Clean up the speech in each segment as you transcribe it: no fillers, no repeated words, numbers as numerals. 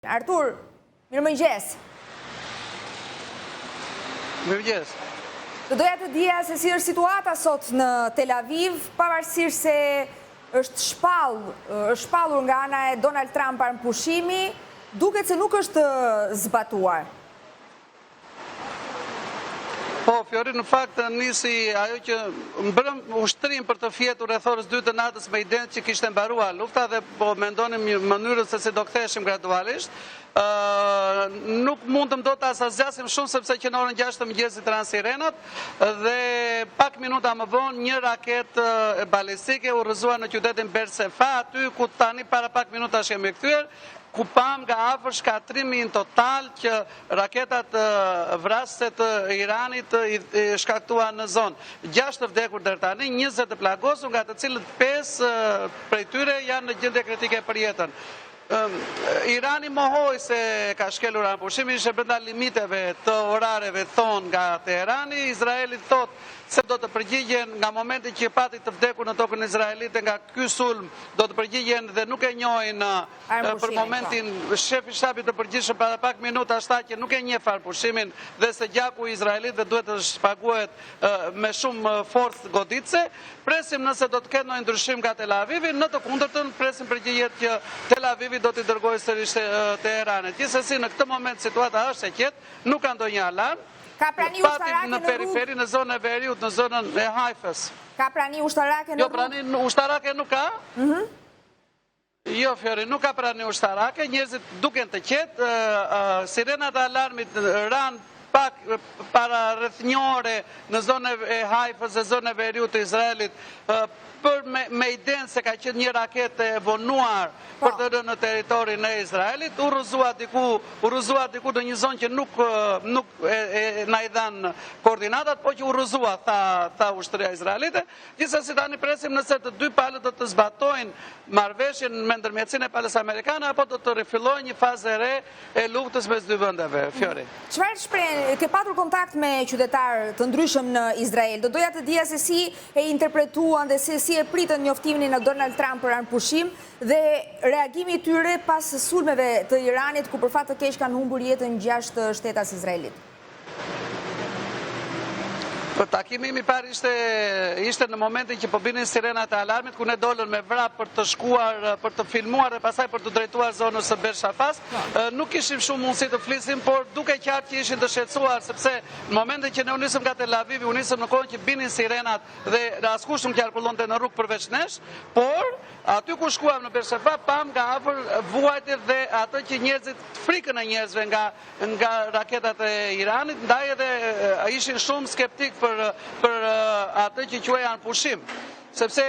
Artur, mirëmëngjes. Mirëmëngjes. Do doja të dija se si është situata sot në Tel Aviv, pavarësisht se është shpallur nga ana e Donald Trump për pushimi, duket se nuk është zbatuar. Po, Fjori, në fakt nisi ajo që mbrëm ushtrim për të fjetur rreth orës 2 të natës me idenë që kishte mbaruar lufta dhe po mendonim një mënyrë se si do ktheheshim gradualisht. Nuk mundëm do të asazgjasim shumë sepse që në orën 6 të mëngjesit ranë sirenat dhe pak minuta më vonë një raketë balistike u rrëzuar në qytetin Beersheba, aty ku tani para pak minuta kemi kthyer, ku pam nga afër shkatrimi në total që raketat vrasëse të Iranit shkaktuan në zonë. 6 të vdekur deri tani, 20 të plagosur, nga të cilët 5 prej tyre janë në gjendje kritike për jetën. Irani mohoi se ka shkelur anë pushimin, ishte brenda limiteve të orareve thonë nga Teherani. Izraeli thot se do të përgjigjen nga momenti që pati të vdekur në tokën izraelite nga ky sulm, do të përgjigjen dhe nuk e njohin për momentin shefi shtapit të përgjithshëm para pak minuta tha që nuk e njeh fare pushimin dhe se gjaku i Izraelit dhe duhet të shpaguhet me shumë forcë goditse. Presim nëse do të ketë ndonjë ndryshim nga Tel Avivi, në të kundërtën presim përgjigjet që Tel Avivi do t'i dërgojë sërish Teheranit. Gjithsesi në këtë moment situata është e qetë, nuk ka ndonjë alarm. Ka prani ushtarake në periferi, në zonën e Veriut, në zonën e Haifës. Ka prani ushtarake në rrugë? Jo, prani ushtarake nuk ka. Jo, Fjori, nuk ka prani ushtarake, njerëzit duken të qetë, sirenat e alarmit ranë pak para rreth një ore në zonën e Haifës dhe zonën e Veriut të Izraelit, për me idenë se ka qenë një raketë e vonuar për të rënë në territorin e Izraelit, u rrëzuar diku në një zonë që nuk na i dhanë koordinatat, po që u rrëzua, tha ushtria izraelite. Gjithsesi tani presim nëse të dy palët do të zbatojnë marrëveshjen me ndërmjetësinë e palës amerikane, apo do të rifillojë një fazë e re e luftës mes dy vendeve, Fjori. Çfarë shpreh, ke patur kontakt me qytetarë të ndryshëm në Izrael? Do doja të dija se si e interpretuan dhe se si e pritën njoftimin e Donald Trump për anëpushim dhe reagimi i tyre pas sulmeve të Iranit, ku për fat të keq kanë humbur jetën 6 shtetas izraelit. Takimi i parë ishte në momentin që po binin sirenat e alarmit, ku ne dolën me vrap për të shkuar, për të filmuar dhe pasaj për të drejtuar zonës së Beershebas. Nuk ishim shumë mundësi të flisim, por duke qartë që ishin të shqetësuar, sepse në momentin që ne u nisëm nga Tel Avivi, u nisëm në kohën që binin sirenat dhe askush nuk qarkullonte në rrugë përveç nesh, por aty ku shkuam në Beersheba pam nga afër vuajtjet dhe atë që njerëzit, frikën e njerëzve nga raketat e Iranit, ndaj edhe ishin shumë skeptik për atë që quaj anëpushim, sepse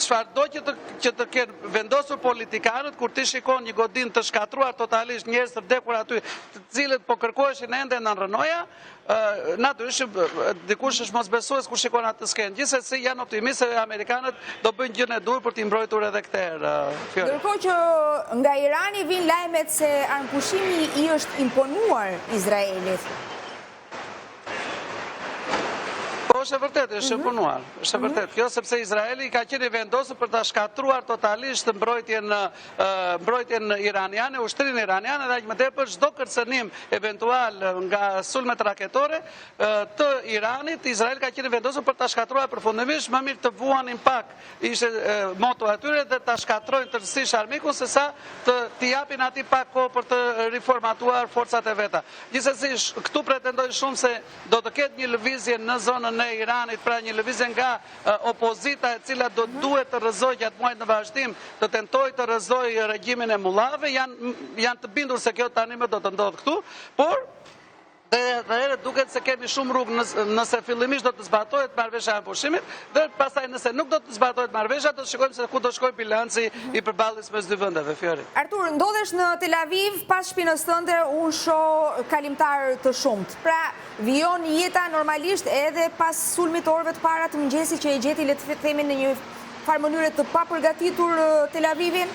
çfarë do që të kenë vendosur politikanët kur ti shikon një godinë të shkatruar totalisht, njerëz të vdekur aty, të cilët po kërkoheshin ende në rënoja, natyrisht dikush është mosbesues kur shikon atë skenë. Gjithsesi janë optimistë se amerikanët do bëjnë gjën e duhur për t'i mbrojtur edhe këtë herë, Fjori. Ndërkohë që nga Irani vijnë lajmet se anëpushimi i është imponuar Izraelit. Është e vërtet, është e punuar, është e vërtet. Kjo sepse Izraeli ka qenë i vendosur për ta shkatruar totalisht mbrojtjen iraniane, ushtrinë iraniane dhe aq më tepër çdo kërcënim eventual nga sulmet raketore të Iranit, Izraeli ka qenë i vendosur për ta shkatruar përfundimisht, më mirë të vuanin pak, ishte moto atyre, dhe ta shkatrojnë tërësisht armikun sesa t'i japin atij pak kohë për të riformatuar forcat e veta. Gjithsesi këtu pretendojnë shumë se do të ketë një lëvizje në zonën e Iranit, pra një lëvizje nga opozita e cila do duhet të rrëzojë gjatë muajit në vazhdim, të tentojë të rrëzojë regjimin e mullave, janë të bindur se kjo tani më do të ndodhë këtu, por dhe duket se kemi shumë rrugë nëse fillimisht do të zbatohet marrëveshja e anëpushimit, dhe pastaj nëse nuk do të zbatohet marrëveshja, do të shikojmë se ku do shkojë bilanci i përballjes mes dy vendeve, Fjori. Artur, ndodhesh në Tel Aviv, pas shpinës tënde unë shoh kalimtar të shumt. Pra, vijon jeta normalisht edhe pas sulmit orëve të para të mëngjesit që e gjeti, le të themi, në një farë mënyre të papërgatitur Tel Avivin,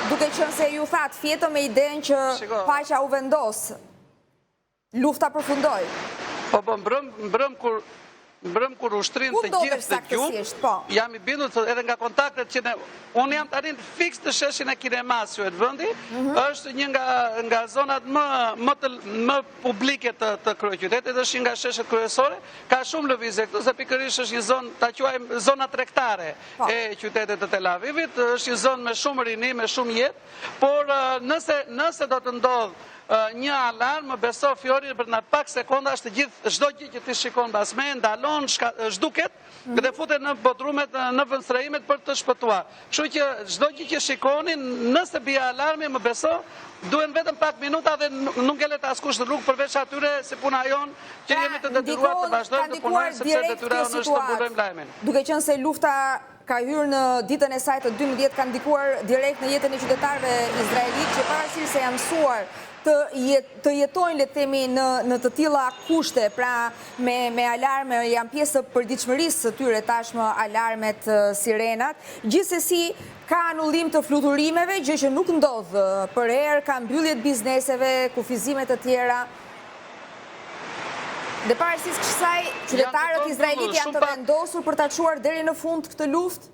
duke qenë se ju thatë fjetën me idenë që paqja u vendos. Lufta përfundoi. Po, mbrëm kur mbrëm kur ushtrin të gjithë të gjumë, jam i bindur edhe nga kontaktet që unë jam të arin fix të sheshin e kinemas që e të vëndi, është një nga zonat më publike të kryeqytetit, është një nga sheshet kryesore, ka shumë lëvizje këtu, se pikërisht është një zonë, ta quajmë zona tregtare e qytetit të Tel Avivit, është një zonë me shumë rini, me shumë jetë, por nëse do të ndodhë një alarm, më beso Fjori për në pak sekonda është gjithë, çdo gjë që ti shikon bas me, ndalon, zhduket, dhe futet në bodrumet, në vëndsrejimet për të shpëtuar. Kështu që çdo gjë që shikoni, nëse bie alarmi, më beso, duhen vetëm pak minuta dhe nuk ngelet askush në rrugë përveç atyre si puna jon, që jemi të detyruar të vazhdojmë të punojmë sepse detyra jonë është të mbulojmë lajmin. Duke qenë se lufta ka hyrë në ditën e saj të 12, ka ndikuar direkt në jetën e qytetarëve izraelit që pavarësisht se janë mësuar të jetojnë, le të themi, në të tilla kushte, pra me alarme, janë pjesë të përditshmërisë së tyre tashmë alarmet, sirenat. Gjithsesi ka anullim të fluturimeve, gjë që nuk ndodh për herë, ka mbyllje të bizneseve, kufizime të tjera. Dhe pavarësisht kësaj, qytetarët izraelit janë të vendosur për ta çuar deri në fund këtë luftë.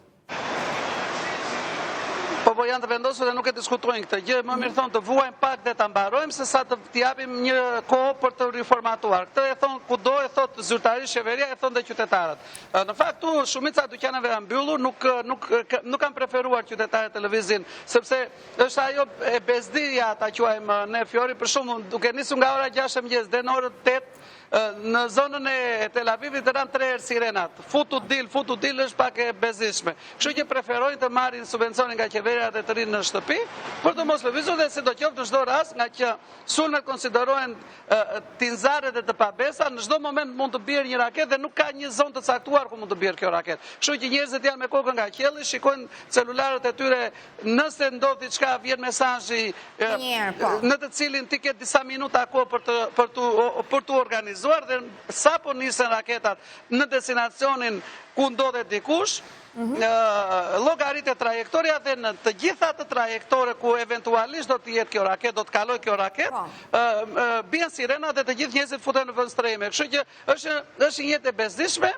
Po janë të vendosur dhe nuk e diskutojnë këtë gjë, më mirë thonë të vuajmë pak dhe të mbarojmë, se sa të japim një kohë për të riformatuar. Këtë e thonë kudo, e thotë zyrtarisht qeveria, e thonë dhe qytetarët. Në fakt, shumica dyqaneve janë mbyllur, nuk kanë preferuar qytetarët televizin, sepse është ajo e bezdija, ta quajmë ne Fjori, për shumë, duke nisur nga ora 6 mëngjes dhe në orën 8, në zonën e Tel Avivit të ranë 3 herë sirenat. Futu dil është pak e bezishme. Kështu që preferojnë të marrin subvencionin nga qeveria dhe të rinë në shtëpi, për të mos lëvizur dhe si do qoftë në çdo rast, nga që sulmet konsiderohen tinzare dhe të pabesa, në çdo moment mund të bjerë një raket dhe nuk ka një zonë të caktuar ku mund të bjerë kjo raket. Kështu që njerëzit janë me kokën nga qielli, shikojnë celularët e tyre, nëse ndodh diçka vjen mesazhi në të cilin ti ke disa minuta kohë për të organizuar dhe sa po nisen raketat në destinacionin ku ndodhet dikush, llogaritet trajektoria dhe në të gjitha të trajektore ku eventualisht do të jetë kjo raket, do të kaloj kjo raket, bien sirena dhe të gjithë njerëzit futen në vëndstrehime. Kështu që është një jetë e bezdishme.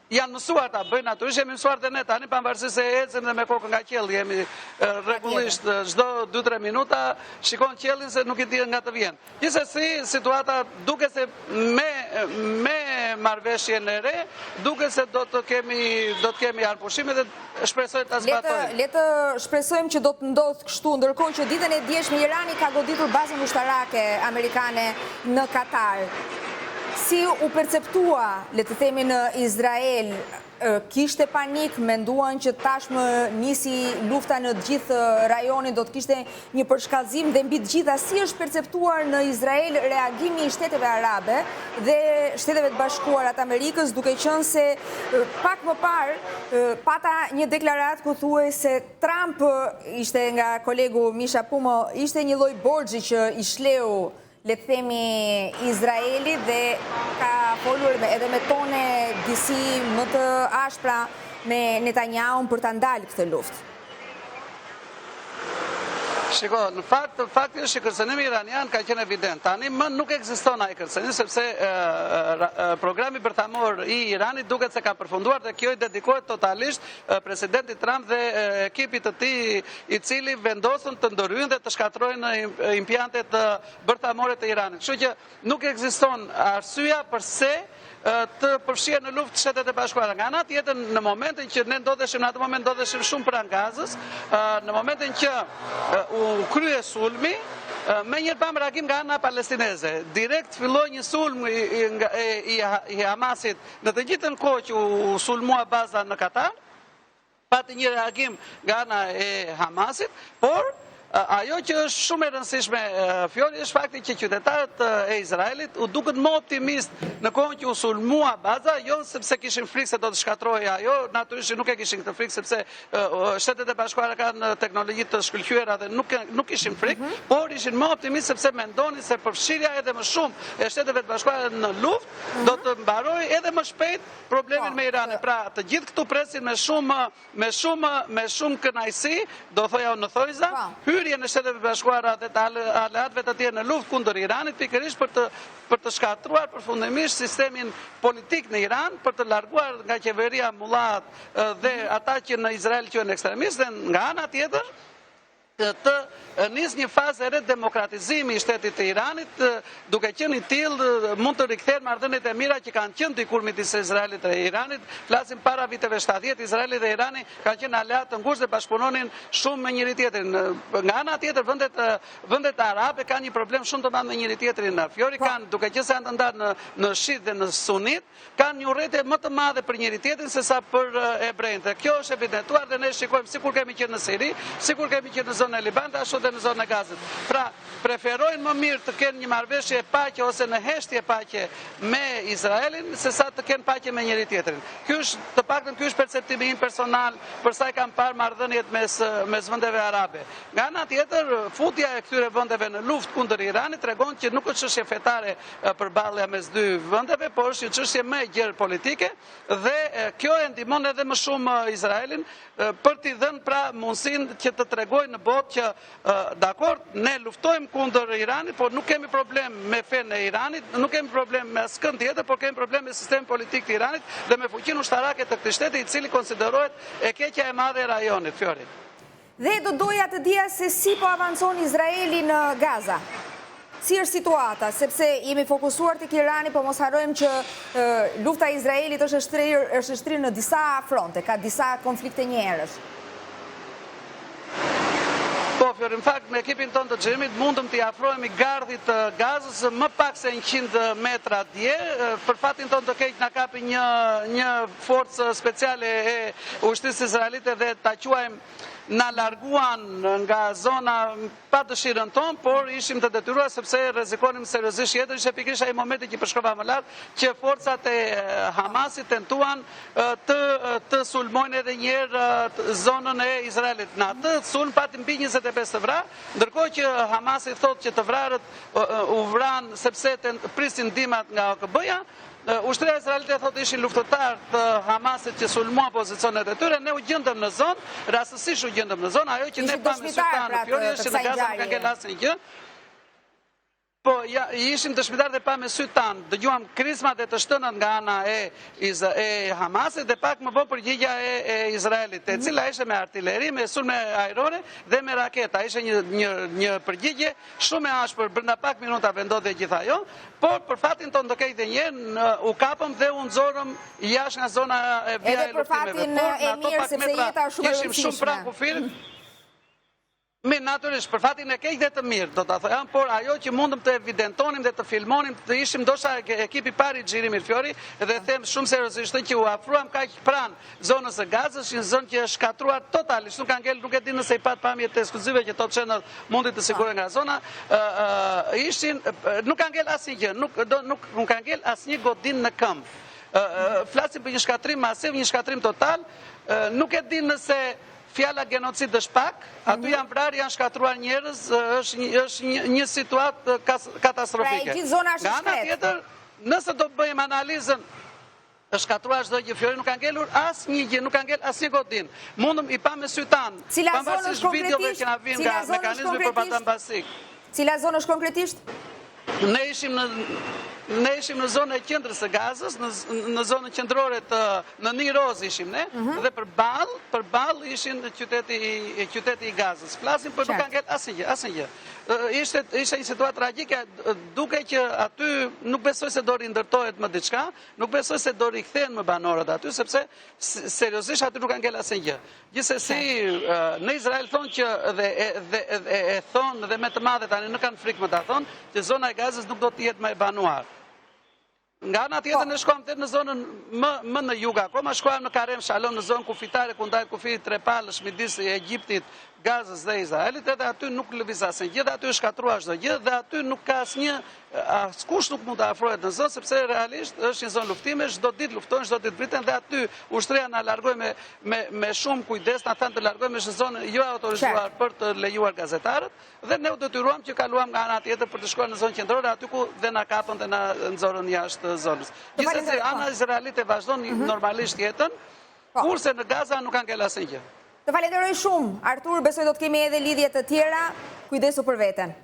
Janë mësuar ta bëjnë natyrisht, jemi mësuar dhe ne tani, pavarësisht se ecim dhe me kokën nga qielli, jemi rregullisht çdo 2-3 minuta shikon qiellin se nuk i di nga të vjen. Gjithsesi, situata duket se me marrëveshjen e re, duket se do të kemi arpushime dhe shpresoj ta zbatojmë. Le të shpresojmë që do të ndodhë kështu, ndërkohë që ditën e djeshme Irani ka goditur bazën ushtarake amerikane në Katar. Si u perceptua, le të themi, në Izrael, kishte panik, menduan që tashmë nisi lufta në gjithë rajonin, do të kishte një përshkallëzim dhe mbi të gjitha si është perceptuar në Izrael reagimi i Shteteve Arabe dhe Shteteve të Bashkuara të Amerikës, duke qenë se pak më parë pata një deklaratë ku thuaj se Trump, ishte nga kolegu Misha Pumo, ishte një lloj borxhi që i shleu, le të themi, Izraeli dhe ka folur edhe me tone disi më të ashpra me Netanyahu për ta ndalë këtë luftë. Shiko, në fakt është që kërcënimi iranian ka qenë evident. Tani më nuk ekziston ai kërcënim sepse programi bërthamor i Iranit duket se ka përfunduar dhe kjo i dedikohet totalisht presidentit Trump dhe ekipit të tij i cili vendosën të ndërhyjnë dhe të shkatrojnë impjantet bërthamore të Iranit. Kështu që nuk ekziston arsyeja pse të përfshirë në luftë Shtetet e Bashkuara. Nga ana tjetër, në momentin që ne ndodheshim në atë moment ndodheshim shumë pranë Gazës, në momentin që u krye sulmi, me një pam reagim nga ana palestineze. Direkt filloi një sulm i Hamasit në të njëjtën kohë që u sulmua baza në Katar, pati një reagim nga ana e Hamasit, por ajo që është shumë e rëndësishme, Fjori, është fakti që qytetarët e Izraelit u duket më optimist në kohën që u sulmua baza, jo sepse kishin frikë se do të shkatrohej ajo, natyrisht nuk e kishin këtë frikë sepse Shtetet e Bashkuara kanë teknologji të shkëlqyera dhe nuk kishin frikë, por ishin më optimist sepse mendonin se përfshirja edhe më shumë e Shteteve të Bashkuara në luftë do të mbarojë edhe më shpejt problemin me Iranin. Pra, të gjithë këtu presin me shumë kënaqësi, do thoja unë në thojza, hyrje në Shtetet e Bashkuara dhe të aleatëve të tjerë në luftë kundër Iranit, pikërisht për të shkatruar përfundimisht sistemin politik në Iran, për të larguar nga qeveria mullat dhe ata që në Izrael quhen ekstremistë, dhe nga ana tjetër të nis një fazë e re demokratizimi i shtetit të Iranit, duke qenë i tillë mund të rikthehen marrëdhëniet e mira që kanë qenë dikur midis Izraelit dhe Iranit. Flasim para viteve 70, Izraeli dhe Irani kanë qenë aleatë të ngushtë dhe bashkëpunonin shumë me njëri tjetrin. Nga ana tjetër vendet arabe kanë një problem shumë të madh me njëri tjetrin. Fjori kanë, duke qenë se janë të ndarë në shit dhe në sunit, kanë një urrëtie më të madhe për njëri tjetrin se sa për ebrejt. Kjo është evidentuar dhe ne shikojmë sikur kemi qenë në Siri, sikur kemi qenë në zonën e Libanit, ashtu dhe në zonën e Gazit. Pra, preferojnë më mirë të kenë një marrëveshje paqe ose në heshtje paqe me Izraelin, se sa të kenë paqe me njëri tjetrin. Ky është perceptimi im personal për sa e kam parë marrëdhëniet mes vendeve arabe. Nga ana tjetër, futja e këtyre vendeve në luftë kundër Iranit tregon që nuk është çështje fetare përballja mes dy vendeve, por është një çështje më e gjerë politike dhe kjo e ndihmon edhe më shumë Izraelin për t'i dhënë pra mundësinë që të tregojë në botë që dakord, ne luftojmë kundër Iranit, por nuk kemi problem me fenë e Iranit, nuk kemi problem me askën tjetër, por kemi problem me sistemin politik të Iranit dhe me fuqinë ushtarake të këtij shteti, i cili konsiderohet e keqja e madhe e rajonit, Fjori. Dhe do doja të dija se si po avancon Izraeli në Gaza. Si është situata, sepse jemi fokusuar tek Irani, po mos harrojmë që lufta e Izraelit është shtrirë në disa fronte, ka disa konflikte njerësh. Po, Fjori, në fakt, me ekipin tonë të xhimit mundëm t'i afrohemi gardhit të Gazës më pak se 100 metra dje. Për fatin tonë të keq na kapi një forcë speciale e ushtrisë izraelite dhe ta quajmë na larguan nga zona pa dëshirën tonë, por ishim të detyruar sepse rrezikonim seriozisht jetën. Ishte pikërisht ai momenti që përshkova më lart që forcat e Hamasit tentuan të sulmojnë edhe një herë zonën e Izraelit. Në atë sulm patim mbi 25 të vrarë, ndërkohë që Hamasi thotë që të vrarët u vran sepse prisin ndihmat nga OKB-ja. Ushtria izraelite thotë ishin luftëtar të Hamasit që sulmuan pozicionet e tyre, ne u gjendëm në zonë, rastësisht u gjendëm në zonë, ajo që ne pamë sytan në Fjori është në Gaza nuk ka ngel asnjë gjë. Po, ishim dëshmitar dhe pa me sy tanë, dëgjuam krizmat e të shtënët nga ana e Hamasit dhe pak më vonë përgjigja e Izraelit, e cila ishte me artilleri, me sulme ajrore dhe me raketa. Ishte një përgjigje shumë e ashpër, brenda pak minuta vendodhe gjitha jo, por për fatin tonë do kejtë njerë, u kapëm dhe u nxorëm jashtë nga zona e vija e luftimeve. Edhe për fatin e mirë, sepse jeta shumë e rëndësishme. Kishim shumë pranë kufir. Mi, naturisht, për fatin e keq dhe të mirë, do të thojam, por ajo që mundëm të evidentonim dhe të filmonim, të ishim dosha ekipi pari Xhirimit Fjori, dhe them shumë seriozisht që u afruam kaq pranë zonës së Gazës, një zonë që është shkatruar totalisht, nuk ka ngel, nuk e di nëse i pat pamjet të ekskluzive që Top Channel mundi të sigurohen nga zona, nuk ka ngel asnjë gjë, nuk ka ngel asnjë godin në këmbë. Flasim për një shkatrim masiv, një shkatrim total, nuk e di nëse fjala genocid është pak, aty janë vrarë, janë shkatruar njerëz, është një situatë katastrofike. Nga ana tjetër, nëse do bëjmë analizën, është shkatruar çdo gjë, Fjori nuk ka ngelur asnjë gjë, nuk ka ngel asnjë godin. Mundëm i pa me sy tan. Pavarësisht videove që na vijnë nga mekanizmi propagandistik. Cila zonë është konkretisht? Ne ishim në zonën e qendrës së Gazës, në zonën qendrore në Niroz ishim ne, dhe përballë ishin qyteti i Gazës. Flasim për nuk ka ngel asnjë gjë. Ishte një situatë tragjike, duke që aty nuk besoj se do rindërtohet më diçka, nuk besoj se do rikthehen më banorët aty, sepse seriozisht aty nuk ka ngel asnjë gjë. Gjithsesi, në Izrael thonë që dhe thonë dhe me të madhe tani nuk kanë frikë më ta thonë, që zona e Gazës nuk do të jetë më e banuar. Nga ana tjetër ne shkojmë në zonën më në jug akoma, shkojmë në Karem Shalom, në zonën kufitare ku ndaj kufirit trepalësh midis Egjiptit, Gazës dhe Izraelit, edhe aty nuk lëviz asnjë gjë, dhe aty është shkatruar çdo gjë, dhe aty nuk ka askush nuk mund të afrohet në zonë, sepse realisht është një zonë luftime, çdo ditë luftojnë, çdo ditë vriten, dhe aty ushtria na largoi me shumë kujdes, na thanë të largohemi në zonë jo autorizuar për të lejuar gazetarët, dhe ne u detyruam që kaluam nga ana tjetër për të shkuar në zonë qendrore, aty ku dhe na kapën dhe na nxorën jashtë zonës. Gjithsesi, ana izraelite vazhdon normalisht jetën, kurse në Gaza nuk ka ngel asnjë gjë. Të falenderoj shumë, Artur, besoj do të kemi edhe lidhje të tjera, kujdesu për veten.